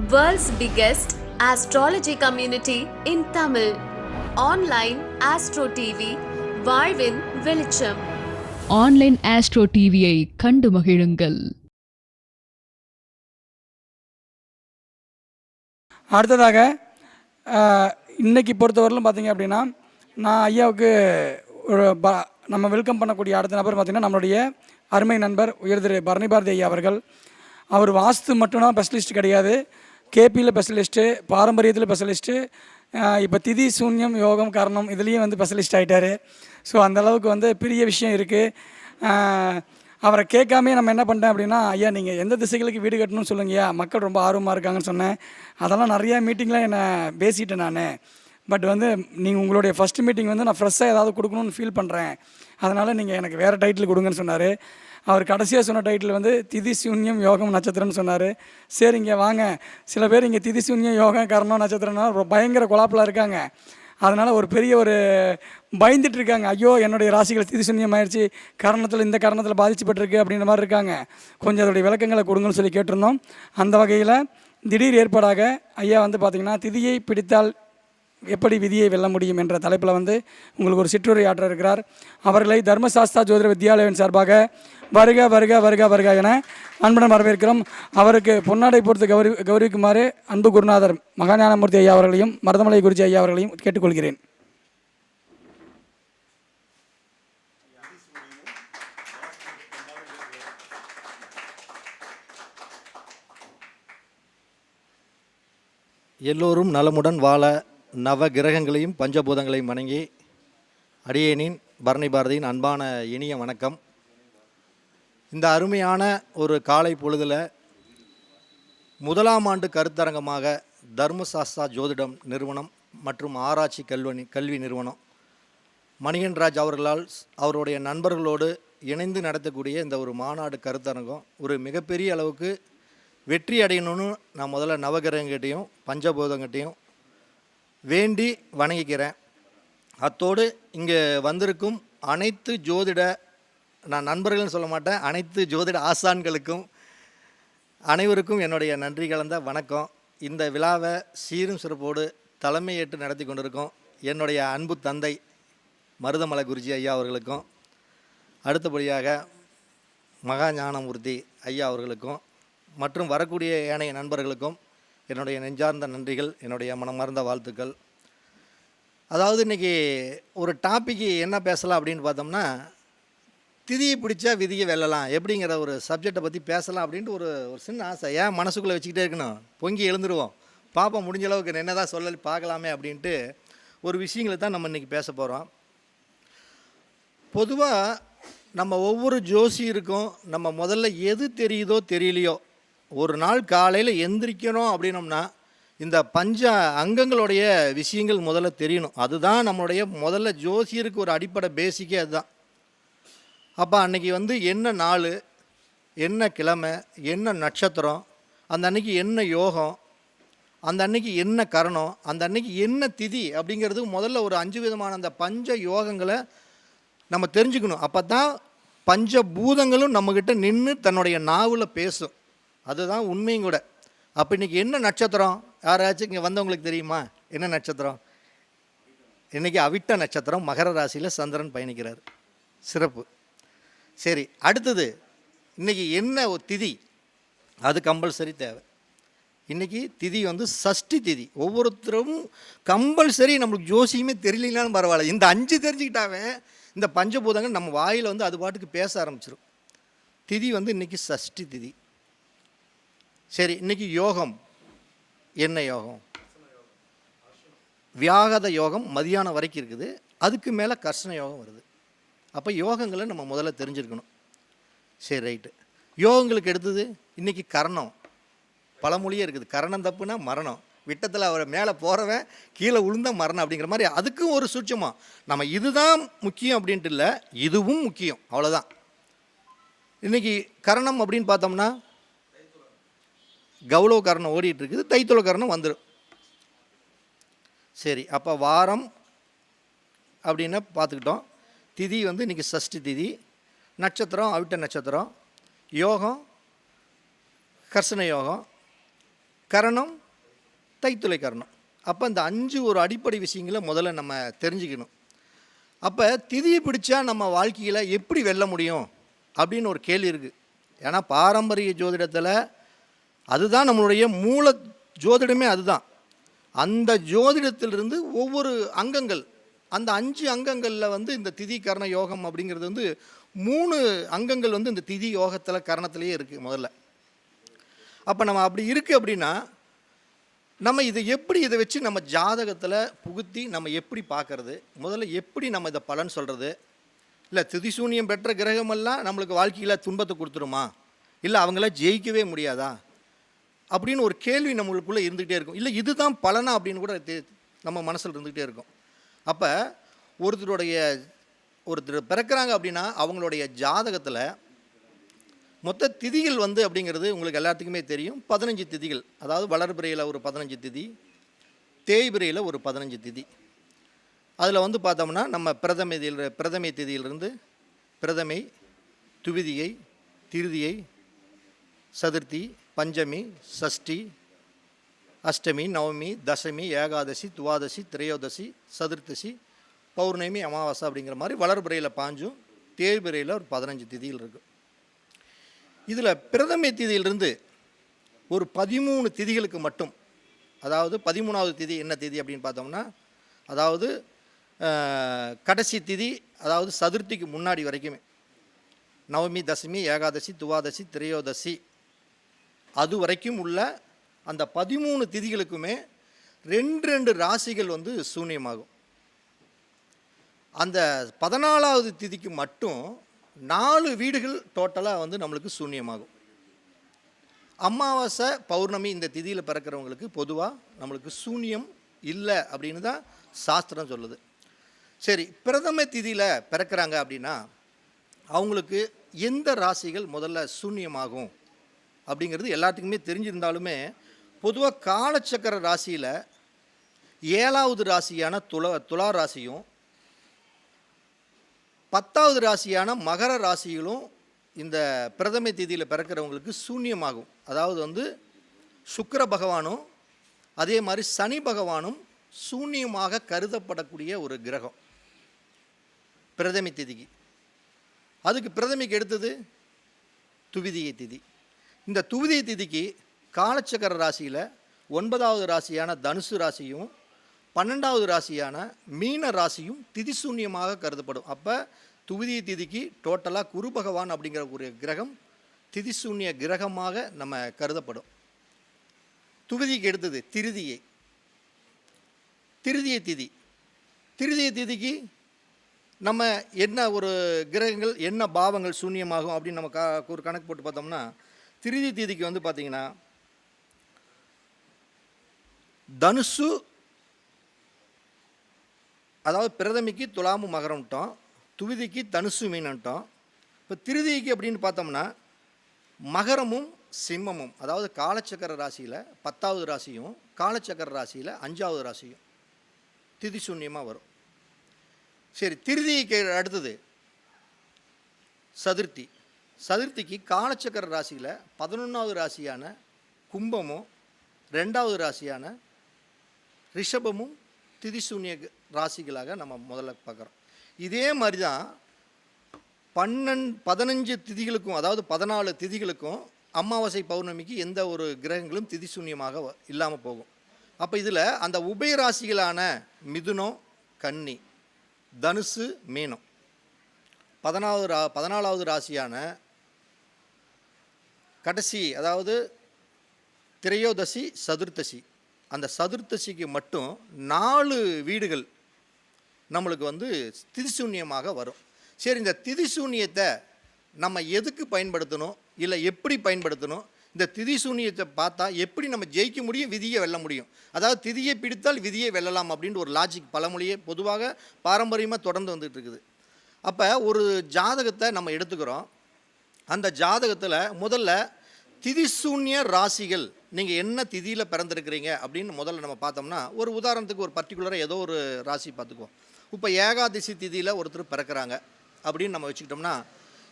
World's biggest astrology community in Tamil. Online Astro TV, வாழ்வின் வெளிச்சம். Online astro டிவியை கண்டு மகிழுங்கள். அடுத்ததாக இன்றைக்கி பொறுத்தவரையிலும் பார்த்தீங்க அப்படின்னா, நான் ஐயாவுக்கு ஒரு நம்ம வெல்கம் பண்ணக்கூடிய அடுத்த நபர் பார்த்திங்கன்னா, நம்மளுடைய அருமை நண்பர் உயர் திரு பரணி பாரதி ஐயா அவர்கள். அவர் வாஸ்து மட்டும்தான் ஸ்பெஷலிஸ்ட் கிடையாது, கேபியில் ஸ்பெஷலிஸ்ட்டு, பாரம்பரியத்தில் ஸ்பெஷலிஸ்ட்டு, இப்போ திதி சூன்யம் யோகம் கரணம் இதுலேயும் வந்து ஸ்பெஷலிஸ்ட் ஆகிட்டார். ஸோ அந்தளவுக்கு பெரிய விஷயம் இருக்குது. அவரை கேட்காமே நம்ம என்ன பண்ணிட்டேன் அப்படின்னா, ஐயா நீங்கள் எந்த திசைகளுக்கு வீடு கட்டணும்னு சொல்லுங்கய்யா, மக்கள் ரொம்ப ஆர்வமாக இருக்காங்கன்னு சொன்னேன். அதெல்லாம் நிறையா மீட்டிங்கில் என்னை பேசிட்டேன் நான். பட் நீங்கள் உங்களுடைய ஃபஸ்ட்டு மீட்டிங் நான் ஃப்ரெஷ்ஷாக ஏதாவது கொடுக்கணும்னு ஃபீல் பண்ணுறேன், அதனால் நீங்கள் எனக்கு வேறு டைட்டில் கொடுங்கன்னு சொன்னார். அவர் கடைசியாக சொன்ன டைட்டில் திதி சூன்யம் யோகம் நட்சத்திரம்னு சொன்னார். சரி இங்கே வாங்க, சில பேர் இங்கே திதி சூன்யம் யோகம் கரணம் நட்சத்திரம்னா பயங்கர குழப்பலாக இருக்காங்க. அதனால் ஒரு பயந்துட்டு இருக்காங்க, ஐயோ என்னுடைய ராசிகள் திதி சூன்யம் ஆயிடுச்சு, இந்த காரணத்தில் பாதிக்கப்பட்டிருக்கு அப்படின்ற மாதிரி இருக்காங்க. கொஞ்சம் அதோடைய விளக்கங்களை கொடுங்கன்னு சொல்லி கேட்டிருந்தோம். அந்த வகையில் திடீர் ஏற்பாடாக ஐயா பார்த்திங்கன்னா, திதியை பிடித்தால் எப்படி விதியை வெல்ல முடியும் என்ற தலைப்பில் உங்களுக்கு ஒரு சிற்றுரை ஆற்ற இருக்கிறார். அவர்களை தர்மசாஸ்திரா ஜோதிட வித்யாலயம் சார்பாக வருக வருக வருக வருக என அன்புடன் வரவேற்கிறோம். அவருக்கு பொன்னாடை பொறுத்து கௌரவிக்குமாறு அன்பு குருநாதர் மகாஞானமூர்த்தி ஐயா அவர்களையும் மருதமலை குருஜி ஐயா அவர்களையும் கேட்டுக்கொள்கிறேன். எல்லோரும் நலமுடன் வாழ நவ கிரகங்களையும் பஞ்சபூதங்களையும் வணங்கி அடியேனின் பரணி பாரதியின் அன்பான இனிய வணக்கம். இந்த அருமையான ஒரு காலை பொழுதில் முதலாம் ஆண்டு கருத்தரங்கமாக தர்மசாஸ்திரா ஜோதிடம் நிறுவனம் மற்றும் ஆராய்ச்சி கல்வி நிறுவனம் மணிகண்ராஜ் அவர்களால் அவருடைய நண்பர்களோடு இணைந்து நடத்தக்கூடிய இந்த ஒரு மாநாடு கருத்தரங்கம் ஒரு மிகப்பெரிய அளவுக்கு வெற்றி அடையணும்னு நான் முதல்ல நவகிரகங்கிட்டையும் பஞ்சபூதங்கிட்டையும் வேண்டி வணங்கிக்கிறேன். அத்தோடு இங்கே வந்திருக்கும் அனைத்து ஜோதிட, நான் நண்பர்கள்னு சொல்ல மாட்டேன், அனைத்து ஜோதிட ஆசான்களுக்கும் அனைவருக்கும் என்னுடைய நன்றி கலந்த வணக்கம். இந்த விழாவை சீரும் சிறப்போடு தலைமையேற்று நடத்தி கொண்டிருக்கோம் என்னுடைய அன்பு தந்தை மருதமலை குருஜி ஐயா அவர்களுக்கும், அடுத்தபடியாக மகாஞானமூர்த்தி ஐயா அவர்களுக்கும் மற்றும் வரக்கூடிய ஏனைய நண்பர்களுக்கும் என்னுடைய நெஞ்சார்ந்த நன்றிகள், என்னுடைய மனமார்ந்த வாழ்த்துக்கள். அதாவது இன்றைக்கி ஒரு டாப்பிக்கு என்ன பேசலாம் அப்படின்னு பார்த்தோம்னா, திதியை பிடிச்சா விதியை வெல்லலாம் எப்படிங்கிற ஒரு சப்ஜெக்டை பற்றி பேசலாம் அப்படின்ட்டு ஒரு சின்ன ஆசை. ஏன் மனசுக்குள்ளே வச்சுக்கிட்டே இருக்கணும், பொங்கி எழுந்துருவோம், பாப்பா முடிஞ்ச அளவுக்கு என்ன தான் சொல்லி பார்க்கலாமே அப்படின்ட்டு ஒரு விஷயங்களை தான் நம்ம இன்றைக்கி பேச போகிறோம். பொதுவாக நம்ம ஒவ்வொரு ஜோசியருக்கும் நம்ம முதல்ல எது தெரியுதோ தெரியலையோ, ஒரு நாள் காலையில் எந்திரிக்கணும் அப்படின்னோம்னா இந்த பஞ்ச அங்கங்களுடைய விஷயங்கள் முதல்ல தெரியணும். அதுதான் நம்மளுடைய முதல்ல ஜோசியருக்கு ஒரு அடிப்படை பேசிக்கே அதுதான். அப்போ அன்றைக்கி என்ன நாள், என்ன கிழமை, என்ன நட்சத்திரம், அந்த அன்னைக்கு என்ன யோகம், அந்த அன்னைக்கு என்ன கரணம், அந்த அன்னைக்கு என்ன திதி அப்படிங்கிறது முதல்ல ஒரு 5 விதமான அந்த பஞ்ச யோகங்களை நம்ம தெரிஞ்சுக்கணும். அப்போ தான் பஞ்சபூதங்களும் நம்மக்கிட்ட நின்று தன்னுடைய நாவில் பேசும். அதுதான் உண்மையும் கூட. அப்போ இன்றைக்கி என்ன நட்சத்திரம், யாராச்சும் இங்கே வந்தவங்களுக்கு தெரியுமா என்ன நட்சத்திரம்? இன்றைக்கி அவிட்ட நட்சத்திரம், மகர ராசியில் சந்திரன் பயணிக்கிறார், சிறப்பு. சரி, அடுத்தது இன்றைக்கி என்ன ஒரு திதி, அது கம்பல்சரி தேவை. இன்றைக்கி திதி சஷ்டி திதி. ஒவ்வொருத்தரும் கம்பல்சரி, நம்மளுக்கு ஜோசியுமே தெரியலனாலும் பரவாயில்ல, இந்த 5 தெரிஞ்சுக்கிட்டாவே இந்த பஞ்சபூதங்கள் நம்ம வாயில் அது பாட்டுக்கு பேச ஆரம்பிச்சிடும். திதி இன்றைக்கி சஷ்டி திதி. சரி, இன்றைக்கி யோகம் என்ன யோகம்? வியாகத யோகம் மதியானம் வரைக்கும் இருக்குது, அதுக்கு மேலே கர்ஷண யோகம் வருது. அப்போ யோகங்களை நம்ம முதல்ல தெரிஞ்சிருக்கணும். சரி, ரைட்டு. யோகங்களுக்கு எடுத்தது இன்றைக்கி கரணம். பழமொழியே இருக்குது, கரணம் தப்புனா மரணம், விட்டத்தில் அவர் மேலே போகிறவன் கீழே விழுந்த மரணம் அப்படிங்கிற மாதிரி. அதுக்கும் ஒரு சூட்சமாக நம்ம இதுதான் முக்கியம் அப்படின்ட்டு இல்லை, இதுவும் முக்கியம், அவ்வளோதான். இன்றைக்கி கரணம் அப்படின்னு பார்த்தோம்னா கௌளவ கரணம் ஓடிட்டு இருக்குது, தைத்துள கரணம் வந்துடும். சரி, அப்போ வாரம் அப்படின்னு பார்த்துக்கிட்டோம். திதி இன்றைக்கி சஷ்டி திதி, நட்சத்திரம் அவிட்ட நட்சத்திரம், யோகம் கர்சன யோகம், கரணம், தைத்துளை கரணம். அப்போ இந்த 5 ஒரு அடிப்படை விஷயங்களை முதல்ல நம்ம தெரிஞ்சுக்கணும். அப்போ திதியை பிடிச்சா நம்ம வாழ்க்கையில் எப்படி வெல்ல முடியும் அப்படின்னு ஒரு கேள்வி இருக்குது. ஏன்னா பாரம்பரிய ஜோதிடத்தில் அதுதான் நம்மளுடைய மூல ஜோதிடமே அதுதான். அந்த ஜோதிடத்திலிருந்து ஒவ்வொரு அங்கங்கள், அந்த 5 அங்கங்களில் வந்து இந்த திதி கரண யோகம் அப்படிங்கிறது வந்து 3 அங்கங்கள் வந்து இந்த திதி யோகத்தில் கரணத்திலேயே இருக்குது முதல்ல. அப்போ நம்ம அப்படி இருக்குது அப்படின்னா நம்ம இதை வச்சு நம்ம ஜாதகத்தில் புகுத்தி நம்ம எப்படி பார்க்கறது, முதல்ல எப்படி நம்ம இதை பலன் சொல்கிறது, இல்லை திதிசூன்யம் பெற்ற கிரகமெல்லாம் நம்மளுக்கு வாழ்க்கையில் துன்பத்தை கொடுத்துருமா, இல்லை அவங்கள ஜெயிக்கவே முடியாதா அப்படின்னு ஒரு கேள்வி நம்மளுக்குள்ளே இருந்துகிட்டே இருக்கும். இல்லை இதுதான் பலனா அப்படின்னு கூட நம்ம மனசில் இருந்துக்கிட்டே இருக்கும். அப்போ ஒருத்தர் பிறக்கிறாங்க அப்படின்னா அவங்களுடைய ஜாதகத்தில் மொத்த திதிகள் வந்து அப்படிங்கிறது உங்களுக்கு எல்லாத்துக்குமே தெரியும். 15 திதிகள், அதாவது வளர்பிறையில் ஒரு 15 திதி, தேய்பிறையில் ஒரு 15 திதி. அதில் வந்து பார்த்தோம்னா நம்ம பிரதமை திதியிலிருந்து பிரதமை, துவிதியை, திருதியை, சதுர்த்தி, பஞ்சமி, சஷ்டி, அஷ்டமி, நவமி, தசமி, ஏகாதசி, துவாதசி, திரையோதசி, சதுர்த்தசி, பௌர்ணமி, அமாவாசை அப்படிங்கிற மாதிரி வளர்பிறையில் 5, தேய்பிறையில் ஒரு 15 திதிகள் இருக்குது. இதில் பிரதமை திதியிலிருந்து ஒரு 13 திதிகளுக்கு மட்டும், அதாவது 13வது திதி என்ன திதி அப்படின்னு பார்த்தோம்னா, அதாவது கடைசி திதி, அதாவது சதுர்த்திக்கு முன்னாடி வரைக்குமே நவமி, தசமி, ஏகாதசி, துவாதசி, திரையோதசி அது வரைக்கும் உள்ள அந்த 13 திதிகளுக்குமே 2 ராசிகள் வந்து சூன்யமாகும். அந்த 14வது திதிக்கு மட்டும் 4 வீடுகள் டோட்டலாக வந்து நம்மளுக்கு சூன்யமாகும். அமாவாசை, பௌர்ணமி இந்த திதியில் பிறக்கிறவங்களுக்கு பொதுவாக நம்மளுக்கு சூன்யம் இல்லை அப்படின்னு தான் சாஸ்திரம் சொல்லுது. சரி, பிரதம திதியில் பிறக்கிறாங்க அப்படின்னா அவங்களுக்கு எந்த ராசிகள் முதல்ல சூன்யமாகும் அப்படிங்கிறது எல்லாத்துக்குமே தெரிஞ்சிருந்தாலுமே, பொதுவாக காலச்சக்கர ராசியில் 7வது ராசியான துலா ராசியும் 10வது ராசியான மகர ராசிகளும் இந்த பிரதமை திதியில் பிறக்கிறவங்களுக்கு சூன்யமாகும். அதாவது வந்து சுக்கிர பகவானும் அதே மாதிரி சனி பகவானும் சூன்யமாக கருதப்படக்கூடிய ஒரு கிரகம் பிரதமை திதிக்கு. அதுக்கு பிரதமைக்கு எடுத்தது துவிதியை திதி. இந்த துவிதியை திதிக்கு காலச்சக்கர ராசியில் 9வது ராசியான தனுசு ராசியும் 12வது ராசியான மீன ராசியும் திதிசூன்யமாக கருதப்படும். அப்போ துவிதியை திதிக்கு டோட்டலாக குரு பகவான் அப்படிங்கிற ஒரு கிரகம் திதிசூன்ய கிரகமாக நம்ம கருதப்படும். துவிதிக்கு எடுத்தது திருதியை திதி. திருதியை திதிக்கு நம்ம என்ன ஒரு கிரகங்கள் என்ன பாவங்கள் சூன்யமாகும் அப்படின்னு நம்ம ஒரு கணக்கு போட்டு பார்த்தோம்னா, திருதி திதிக்கு வந்து பார்த்திங்கன்னா தனுசு, அதாவது பிரதமிக்கு துலாமு மகரம்ட்டோம், துவிதிக்கு தனுசு மீனன்ட்டோம். இப்போ திருதிக்கு அப்படின்னு பார்த்தோம்னா மகரமும் சிம்மமும், அதாவது காலச்சக்கர ராசியில் 10வது ராசியும் காலச்சக்கர ராசியில் 5வது ராசியும் திதிசூன்யமாக வரும். சரி, திருதிக்கு அடுத்தது சதுர்த்திக்கு காலச்சக்கர ராசியில் 11வது ராசியான கும்பமும் 2வது ராசியான ரிஷபமும் திதிசூன்ய ராசிகளாக நம்ம முதல்ல பார்க்குறோம். இதே மாதிரி தான் 15 திதிகளுக்கும், அதாவது 14 திதிகளுக்கும் அமாவாசை பௌர்ணமிக்கு எந்த ஒரு கிரகங்களும் திதிசூன்யமாக இல்லாமல் போகும். அப்போ இதில் அந்த உபய ராசிகளான மிதுனம், கன்னி, தனுசு, மீனம், 14வது ராசியான கடைசி, அதாவது திரையோதசி, சதுர்த்தசி, அந்த சதுர்த்தசிக்கு மட்டும் 4 வீடுகள் நம்மளுக்கு வந்து திதிசூன்யமாக வரும். சரி, இந்த திதிசூன்யத்தை நம்ம எதுக்கு பயன்படுத்தணும், இல்லை எப்படி பயன்படுத்தணும், இந்த திதிசூன்யத்தை பார்த்தா எப்படி நம்ம ஜெயிக்க முடியும், விதியை வெல்ல முடியும், அதாவது திதியை பிடித்தால் விதியை வெல்லலாம் அப்படின்ற ஒரு லாஜிக் பழமொழியே பொதுவாக பாரம்பரியமாக தொடர்ந்து வந்துட்டு இருக்குது. அப்போ ஒரு ஜாதகத்தை நம்ம எடுத்துக்கிறோம். அந்த ஜாதகத்தில் முதல்ல திதிசூன்ய ராசிகள், நீங்கள் என்ன திதியில் பிறந்திருக்கிறீங்க அப்படின்னு முதல்ல நம்ம பார்த்தோம்னா, ஒரு உதாரணத்துக்கு ஒரு பர்டிகுலராக ஏதோ ஒரு ராசி பார்த்துக்குவோம். இப்போ ஏகாதசி திதியில் ஒருத்தர் பிறக்கிறாங்க அப்படின்னு நம்ம வச்சுக்கிட்டோம்னா,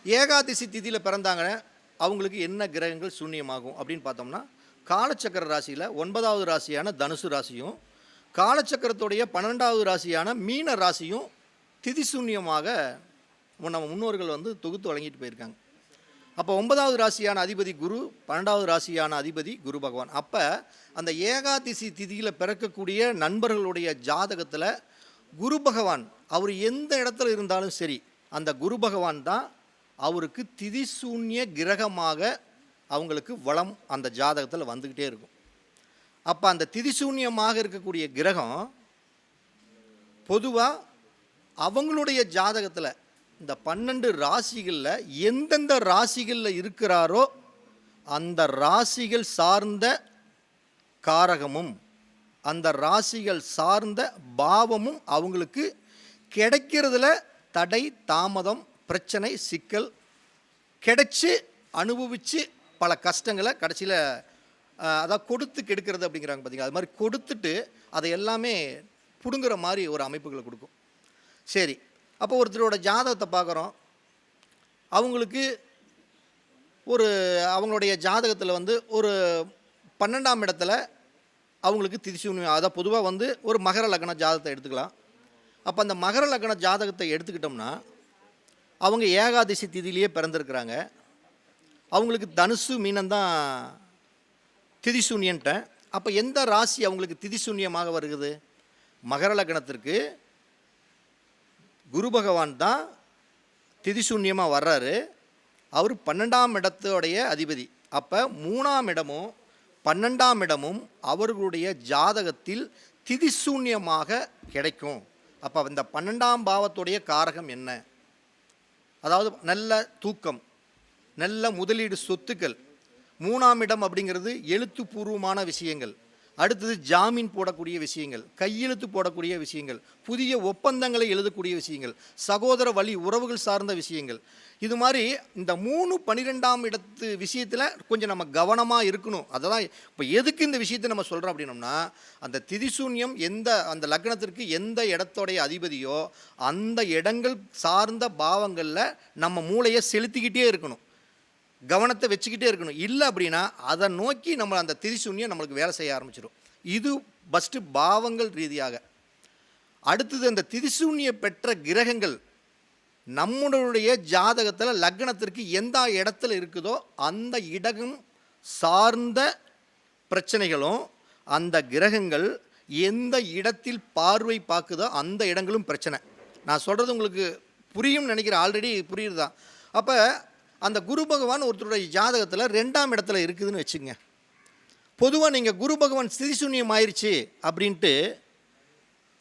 ஏகாதசி திதியில் பிறந்தாங்க அவங்களுக்கு என்ன கிரகங்கள் சூன்யமாகும் அப்படின்னு பார்த்தோம்னா, காலச்சக்கர ராசியில் 9வது ராசியான தனுசு ராசியும் காலச்சக்கரத்துடைய 12வது ராசியான மீன ராசியும் திதிசூன்யமாக நம்ம முன்னோர்கள் தொகுத்து வழங்கிட்டு போயிருக்காங்க. அப்போ 9வது ராசியான அதிபதி குரு, 12வது ராசியான அதிபதி குரு பகவான். அப்போ அந்த ஏகாதசி திதியில் பிறக்கக்கூடிய நண்பர்களுடைய ஜாதகத்தில் குரு பகவான் அவர் எந்த இடத்துல இருந்தாலும் சரி, அந்த குரு பகவான் தான் அவருக்கு திதிசூன்ய கிரகமாக அவங்களுக்கு வளம் அந்த ஜாதகத்தில் வந்துக்கிட்டே இருக்கும். அப்போ அந்த திதிசூன்யமாக இருக்கக்கூடிய கிரகம் பொதுவாக அவங்களுடைய ஜாதகத்தில் இந்த 12 ராசிகளில் எந்தெந்த ராசிகளில் இருக்கிறாரோ அந்த ராசிகள் சார்ந்த காரகமும் அந்த ராசிகள் சார்ந்த பாவமும் அவங்களுக்கு கிடைக்கிறதுல தடை, தாமதம், பிரச்சனை, சிக்கல் கிடைச்சி அனுபவித்து பல கஷ்டங்களை கடைசியில் அதாவது கொடுத்து கெடுக்கிறது அப்படிங்கிறாங்க பார்த்தீங்களா, அது மாதிரி கொடுத்துட்டு அதை எல்லாமே பிடுங்குற மாதிரி ஒரு அமைப்புகளை கொடுக்கும். சரி, அப்போ ஒருத்தரோட ஜாதகத்தை பார்க்குறோம். அவங்களுக்கு அவங்களுடைய ஜாதகத்தில் ஒரு 12ஆம் இடத்துல அவங்களுக்கு திதிசூன்யம், அதாவது பொதுவாக ஒரு மகர லக்ன ஜாதகத்தை எடுத்துக்கலாம். அப்போ அந்த மகர லக்ன ஜாதகத்தை எடுத்துக்கிட்டோம்னா அவங்க ஏகாதசி திதியிலேயே பிறந்திருக்கிறாங்க. அவங்களுக்கு தனுசு மீனம்தான் திதிசூன்யன்ட்டேன். அப்போ எந்த ராசி அவங்களுக்கு திதிசூன்யமாக வருகிறது? மகர லக்னத்திற்கு குரு பகவான் தான் திதிசூன்யமாக வர்றாரு. அவர் 12ஆம் இடத்துடைய அதிபதி. அப்போ 3ஆம் இடமும் 12ஆம் இடமும் அவர்களுடைய ஜாதகத்தில் திதிசூன்யமாக கிடைக்கும். அப்போ இந்த 12ஆம் பாவத்துடைய காரகம் என்ன? அதாவது நல்ல தூக்கம், நல்ல முதலீடு, சொத்துக்கள். 3ஆம் இடம் அப்படிங்கிறது எழுத்துப்பூர்வமான விஷயங்கள். அடுத்தது ஜாமீன் போடக்கூடிய விஷயங்கள், கையெழுத்து போடக்கூடிய விஷயங்கள், புதிய ஒப்பந்தங்களை எழுதக்கூடிய விஷயங்கள், சகோதர வழி உறவுகள் சார்ந்த விஷயங்கள். இது மாதிரி இந்த 3, 12ஆம் இடத்து விஷயத்தில் கொஞ்சம் நம்ம கவனமாக இருக்கணும். அதெல்லாம் இப்போ எதுக்கு இந்த விஷயத்தை நம்ம சொல்கிறோம் அப்படின்னோம்னா, அந்த திதிசூன்யம் அந்த லக்னத்திற்கு எந்த இடத்தோடைய அதிபதியோ அந்த இடங்கள் சார்ந்த பாவங்களில் நம்ம மூளையை செலுத்திக்கிட்டே இருக்கணும், கவனத்தை வச்சுக்கிட்டே இருக்கணும். இல்லை அப்படின்னா அதை நோக்கி நம்ம அந்த திதிசூன்யம் நம்மளுக்கு வேலை செய்ய ஆரம்பிச்சிடும். இது ஃபஸ்ட்டு பாவங்கள் ரீதியாக. அடுத்தது அந்த திதிசூன்ய பெற்ற கிரகங்கள் நம்மளுடைய ஜாதகத்தில் லக்னத்திற்கு எந்த இடத்துல இருக்குதோ அந்த இடம் சார்ந்த பிரச்சனைகளும், அந்த கிரகங்கள் எந்த இடத்தில் பார்வை பார்க்குதோ அந்த இடங்களும் பிரச்சனை. நான் சொல்கிறது உங்களுக்கு புரியும் நினைக்கிறேன், ஆல்ரெடி புரியுது தான். அப்போ அந்த குரு பகவான் ஒருத்தருடைய ஜாதகத்தில் 2ஆம் இடத்துல இருக்குதுன்னு வச்சுங்க. பொதுவாக நீங்கள் குரு பகவான் திதிசூன்யம் ஆயிடுச்சு அப்படின்ட்டு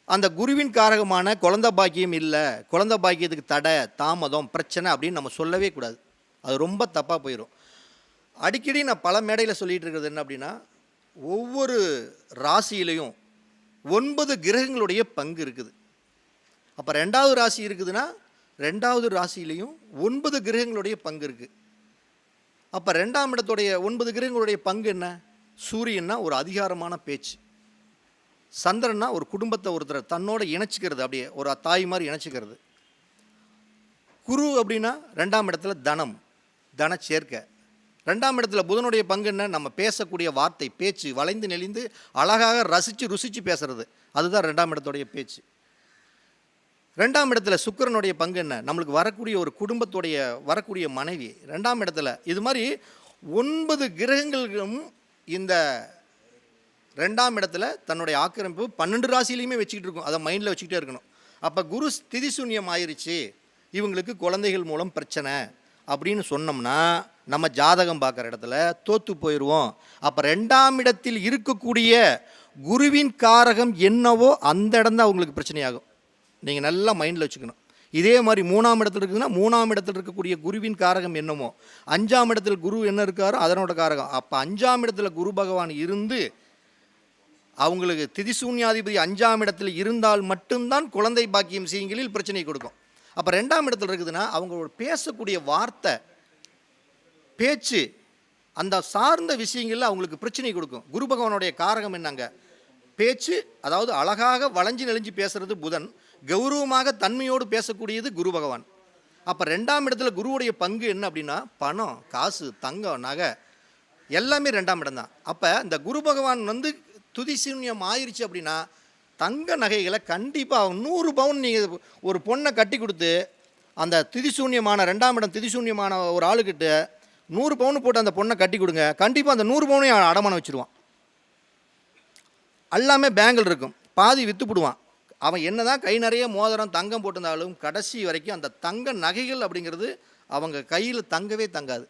அந்த குருவின் காரகமான குழந்தை பாக்கியம் இல்லை, குழந்தை பாக்கியத்துக்கு தடை, தாமதம், பிரச்சனை அப்படின்னு நம்ம சொல்லவே கூடாது. அது ரொம்ப தப்பாக போயிடும். அடிக்கடி நான் பல மேடையில் சொல்லிகிட்டு இருக்கிறது என்ன அப்படின்னா, ஒவ்வொரு ராசியிலையும் 9 கிரகங்களுடைய பங்கு இருக்குது. அப்போ 2வது ராசி இருக்குதுன்னா 2வது ராசியிலையும் 9 கிரகங்களுடைய பங்கு இருக்குது. அப்போ 2ஆம் இடத்துடைய 9 கிரகங்களுடைய பங்கு என்ன? சூரியன்னா ஒரு அதிகாரமான பேச்சு, சந்திரன்னா ஒரு குடும்பத்தை ஒருத்தரை தன்னோட இணைச்சிக்கிறது, அப்படியே ஒரு தாய் மாதிரி இணைச்சிக்கிறது. குரு அப்படின்னா 2ஆம் இடத்துல தனம், தன சேர்க்கை. 2ஆம் இடத்துல புதனுடைய பங்கு என்ன? நம்ம பேசக்கூடிய வார்த்தை, பேச்சு, வளைந்து நெளிந்து அழகாக ரசித்து ருசித்து பேசுறது, அதுதான் 2ஆம் இடத்துடைய பேச்சு. 2ஆம் இடத்துல சுக்கிரனுடைய பங்கு என்ன? நம்மளுக்கு வரக்கூடிய ஒரு குடும்பத்துடைய வரக்கூடிய மனைவி 2ஆம் இடத்துல. இது மாதிரி 9 கிரகங்களும் இந்த 2ஆம் இடத்துல தன்னுடைய ஆக்கிரமிப்பு 12 ராசிலையுமே வச்சுக்கிட்டு இருக்கும். அதை மைண்டில் வச்சுக்கிட்டே இருக்கணும். அப்போ குரு திதிசூன்யம் ஆயிடுச்சு, இவங்களுக்கு குழந்தைகள் மூலம் பிரச்சனை அப்படின்னு சொன்னோம்னா நம்ம ஜாதகம் பார்க்குற இடத்துல தோற்று போயிடுவோம். அப்போ 2ஆம் இடத்தில் இருக்கக்கூடிய குருவின் காரகம் என்னவோ அந்த இடம் தான் அவங்களுக்கு பிரச்சனையாகும். நீங்கள் நல்லா மைண்டில் வச்சுக்கணும். இதே மாதிரி 3ஆம் இடத்துல இருக்குதுன்னா 3ஆம் இடத்துல இருக்கக்கூடிய குருவின் காரகம் என்னமோ 5ஆம் இடத்துல குரு என்ன இருக்காரோ அதனோட காரகம். அப்போ 5ஆம் இடத்துல குரு பகவான் இருந்து அவங்களுக்கு திதிசூன்யாதிபதி 5ஆம் இடத்துல இருந்தால் மட்டும்தான் குழந்தை பாக்கியம் செய்யுங்களில் பிரச்சனை கொடுக்கும். அப்போ 2ஆம் இடத்துல இருக்குதுன்னா அவங்க பேசக்கூடிய வார்த்தை, பேச்சு, அந்த சார்ந்த விஷயங்களில் அவங்களுக்கு பிரச்சனை கொடுக்கும். குரு பகவானுடைய காரகம் என்னங்க? பேச்சு, அதாவது அழகாக வளைஞ்சு நெளிஞ்சு பேசுறது புதன், கௌரவமாக தன்மையோடு பேசக்கூடியது குரு பகவான். அப்போ 2ஆம் இடத்துல குருவுடைய பங்கு என்ன அப்படின்னா பணம், காசு, தங்கம், நகை, எல்லாமே 2ஆம் இடம் தான். அப்போ இந்த குரு பகவான் வந்து துதிசூன்யம் ஆயிடுச்சு அப்படின்னா தங்க நகைகளை கண்டிப்பாக 100 பவுன் நீங்கள் ஒரு பொண்ணை கட்டி கொடுத்து அந்த திதிசூன்யமான 2ஆம் இடம் திதிசூன்யமான ஒரு ஆளுக்கிட்ட 100 பவுன் போட்டு அந்த பொண்ணை கட்டி கொடுங்க, கண்டிப்பாக அந்த 100 பவுனையும் அடமானம் வச்சுருவான். எல்லாமே பேங்கில் இருக்கும், பாதி விற்றுப்பிடுவான். அவன் என்ன தான் கை நிறைய மோதிரம் தங்கம் போட்டிருந்தாலும் கடைசி வரைக்கும் அந்த தங்க நகைகள் அப்படிங்கிறது அவங்க கையில் தங்கவே தங்காது.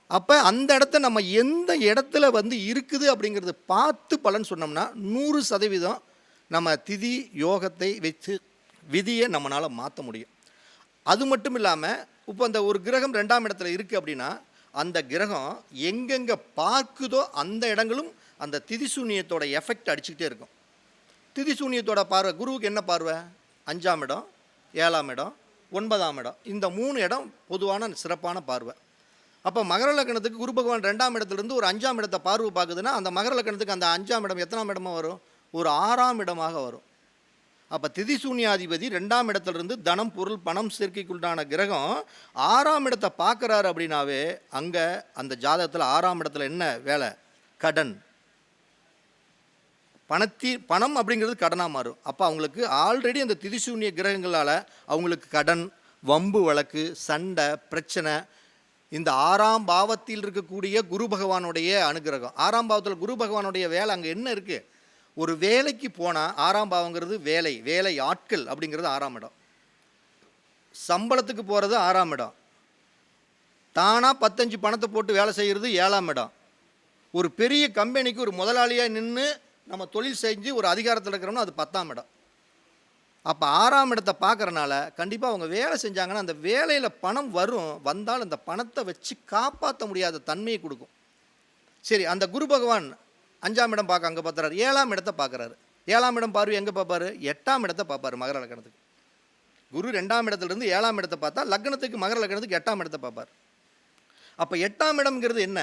அப்போ அந்த இடத்த நம்ம எந்த இடத்துல வந்து இருக்குது அப்படிங்கிறது பார்த்து பலன் சொன்னோம்னா 100% நம்ம திதி யோகத்தை வச்சு விதியை நம்மளால் மாற்ற முடியும். அது மட்டும் இல்லாமல் இப்போ அந்த ஒரு கிரகம் 2ஆம் இடத்துல இருக்குது அப்படின்னா அந்த கிரகம் எங்கெங்கே பார்க்குதோ அந்த இடங்களும் அந்த திதிசூன்யத்தோட எஃபெக்ட் அடிச்சுக்கிட்டே இருக்கும். திதிசூன்யத்தோட பார்வை குருவுக்கு என்ன பார்வை? 5ஆம் இடம், 7ஆம் இடம், 9ஆம் இடம், இந்த 3 இடம் பொதுவான சிறப்பான பார்வை. அப்போ மகர லக்னத்துக்கு குரு பகவான் 2ஆம் இடத்துலேருந்து ஒரு 5ஆம் இடத்தை பார்வை பார்க்குதுன்னா அந்த மகர லக்னத்துக்கு அந்த 5ஆம் இடம் எத்தனாம் இடமாக வரும்? ஒரு 6ஆம் இடமாக வரும். அப்போ திதிசூன்யாதிபதி 2ஆம் இடத்துலேருந்து தனம் பொருள் பணம் சேர்க்கைக்குள்ளான கிரகம் 6ஆம் இடத்தை பார்க்குறாரு அப்படின்னாவே அங்கே அந்த ஜாதகத்தில் 6ஆம் இடத்துல என்ன வேலை? கடன். பணம் அப்படிங்கிறது கடனாக மாறும். அப்போ அவங்களுக்கு ஆல்ரெடி அந்த திதிசூன்ய கிரகங்களால் அவங்களுக்கு கடன், வம்பு வழக்கு, சண்டை, பிரச்சனை. இந்த 6ஆம் பாவத்தில் இருக்கக்கூடிய குரு பகவானுடைய அனுகிரகம், 6ஆம் பாவத்தில் குரு பகவானுடைய வேலை அங்கே என்ன இருக்குது? ஒரு வேலைக்கு போனால் 6ஆம் பாவங்கிறது வேலை ஆட்கள் அப்படிங்கிறது 6ஆம் இடம். சம்பளத்துக்கு போகிறது 6ஆம் இடம். தானாக 10-5 பணத்தை போட்டு வேலை செய்கிறது 7ஆம் இடம். ஒரு பெரிய கம்பெனிக்கு ஒரு முதலாளியாக நின்று நம்ம தொழில் செஞ்சு ஒரு அதிகாரத்தில் இருக்கிறோம்னா அது 10ஆம் இடம். அப்போ 6ஆம் இடத்தை பார்க்குறனால கண்டிப்பாக அவங்க வேலை செஞ்சாங்கன்னா அந்த வேலையில் பணம் வந்தால் அந்த பணத்தை வச்சு காப்பாற்ற முடியாத தன்மையை கொடுக்கும். சரி, அந்த குரு பகவான் 5ஆம் இடம் பார்க்க அங்கே பார்த்துறாரு, 7ஆம் இடத்தை பார்க்குறாரு. 7ஆம் இடம் பார்வை எங்கே பார்ப்பார்? 8ஆம் இடத்தை பார்ப்பார் மகர லக்னத்துக்கு. குரு 2ஆம் இடத்துலேருந்து 7ஆம் இடத்தை பார்த்தா லக்னத்துக்கு மகர லக்னத்துக்கு 8ஆம் இடத்தை பார்ப்பார். அப்போ 8ஆம் இடம்ங்கிறது என்ன?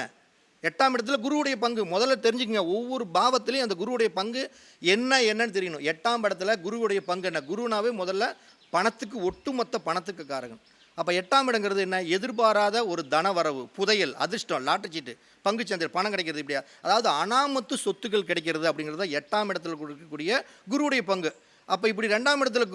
8ஆம் இடத்துல குருவுடைய பங்கு முதல்ல தெரிஞ்சுக்கங்க. ஒவ்வொரு பாவத்திலையும் அந்த குருவுடைய பங்கு என்னன்னு தெரியணும். 8ஆம் இடத்துல குருவுடைய பங்கு என்ன? குருனாவே முதல்ல பணத்துக்கு ஒட்டுமொத்த பணத்துக்கு காரகன். அப்போ 8ஆம் இடங்கிறது என்ன? எதிர்பாராத ஒரு தனவரவு, புதையல், அதிர்ஷ்டம், லாட்டரி சீட்டு, பங்குச்சந்தை, பணம் கிடைக்கிறது, இப்படியா அதாவது அனாமத்து சொத்துக்கள் கிடைக்கிறது அப்படிங்கிறது 8ஆம் இடத்துல கொடுக்கக்கூடிய குருவுடைய பங்கு. அப்போ இப்படி 2ஆம் இடத்துல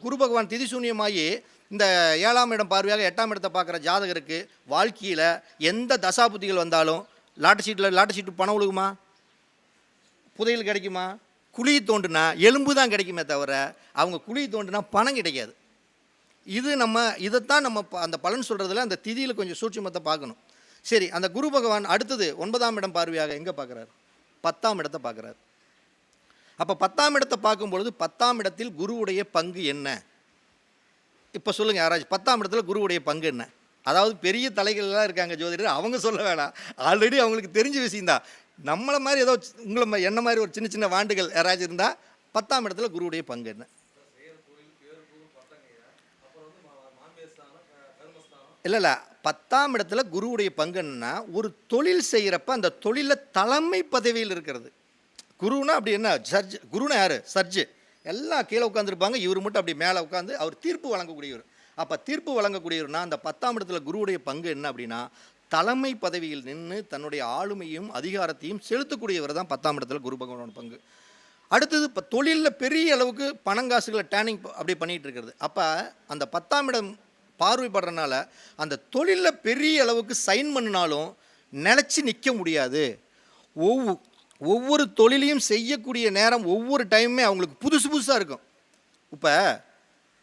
குரு பகவான் திதிசூன்யமாகி இந்த 7ஆம் இடம் பார்வையாக 8ஆம் இடத்தை பார்க்குற ஜாதகருக்கு வாழ்க்கையில் எந்த தசாபுத்திகள் வந்தாலும் லாட்டரி சீட்டு பணம் விழுகுமா? புதையல் கிடைக்குமா? குழி தோண்டுனா எலும்பு தான் கிடைக்குமே தவிர அவங்க குழி தோண்டுனா பணம் கிடைக்காது. இதைத்தான் நம்ம அந்த பலன் சொல்கிறதுல அந்த திதியில் கொஞ்சம் சூட்சுமத்தை பார்க்கணும். சரி, அந்த குரு பகவான் அடுத்தது 9ஆம் இடம் பார்வையாக எங்கே பார்க்குறாரு? 10ஆம் இடத்தை பார்க்குறாரு. அப்போ 10ஆம் இடத்தை பார்க்கும்பொழுது 10ஆம் இடத்தில் குருவுடைய பங்கு என்ன? இப்போ சொல்லுங்கள் யாராச்சும் 10ஆம் இடத்துல குருவுடைய பங்கு என்ன? அதாவது பெரிய தலைகள்லாம் இருக்காங்க ஜோதிடர், அவங்க சொல்ல வேணாம், ஆல்ரெடி அவங்களுக்கு தெரிஞ்ச விஷயந்தான். நம்மளை மாதிரி ஏதோ என்ன மாதிரி ஒரு சின்ன சின்ன வாண்டுகள் யாராச்சும் இருந்தால் 10ஆம் இடத்துல குருவுடைய பங்கு என்ன? இல்லை 10ஆம் இடத்துல குருவுடைய பங்கு என்னன்னா ஒரு தொழில் செய்கிறப்ப அந்த தொழிலில் தலைமை பதவியில் இருக்கிறது. குருனா அப்படி என்ன? சர்ஜ். குருனா யார்? சர்ஜு. எல்லாம் கீழே உட்காந்துருப்பாங்க, இவர் மட்டும் அப்படி மேலே உட்காந்து அவர் தீர்ப்பு வழங்கக்கூடியவர். அப்போ தீர்ப்பு வழங்கக்கூடியவர்னா அந்த 10ஆம் இடத்துல குருவுடைய பங்கு என்ன அப்படின்னா தலைமை பதவியில் நின்று தன்னுடைய ஆளுமையும் அதிகாரத்தையும் செலுத்தக்கூடியவர் தான் 10ஆம் இடத்துல குரு பகவானோட பங்கு. அடுத்தது இப்போ தொழிலில் பெரிய அளவுக்கு பணங்காசுகளை டேனிங் அப்படி பண்ணிகிட்டு இருக்கிறது. அப்போ அந்த 10ஆம் இடம் பார்வைப்படுறதுனால அந்த தொழிலில் பெரிய அளவுக்கு சைன் பண்ணினாலும் நினச்சி நிற்க முடியாது. ஒவ்வொரு தொழிலையும் செய்யக்கூடிய நேரம் ஒவ்வொரு டைமுமே அவங்களுக்கு புதுசு புதுசாக இருக்கும். இப்போ